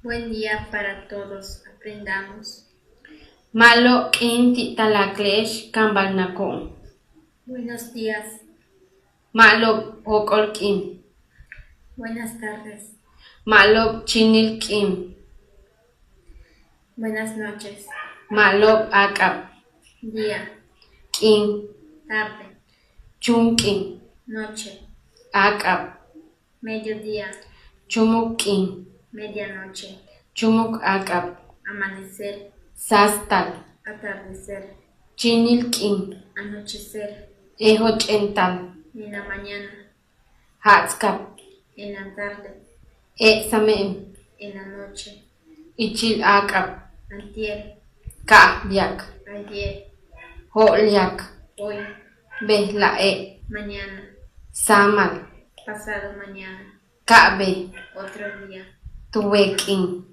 Buen día para todos. Aprendamos. Malo inti talaklesh kambalnako. Buenos días. Malo okolkim. Buenas tardes. Malo chinilkim. Buenas noches. Malo akap. Día. Kim. Tarde. Chunkim. Noche. Akap. Mediodía. Chumukim. Medianoche. Chumuk akap. Amanecer. Sastal. Atardecer. Chinilkim. Anochecer. Ehochental. En la mañana. Hatskap. En la tarde. Samem. En la noche. Ichil akap. Antier. Ka'yak. Ayer. Ho'lyak. Hoy. Behlae. Mañana. Samal. Pasado mañana. Ka'be. Otro día. Tuwekin.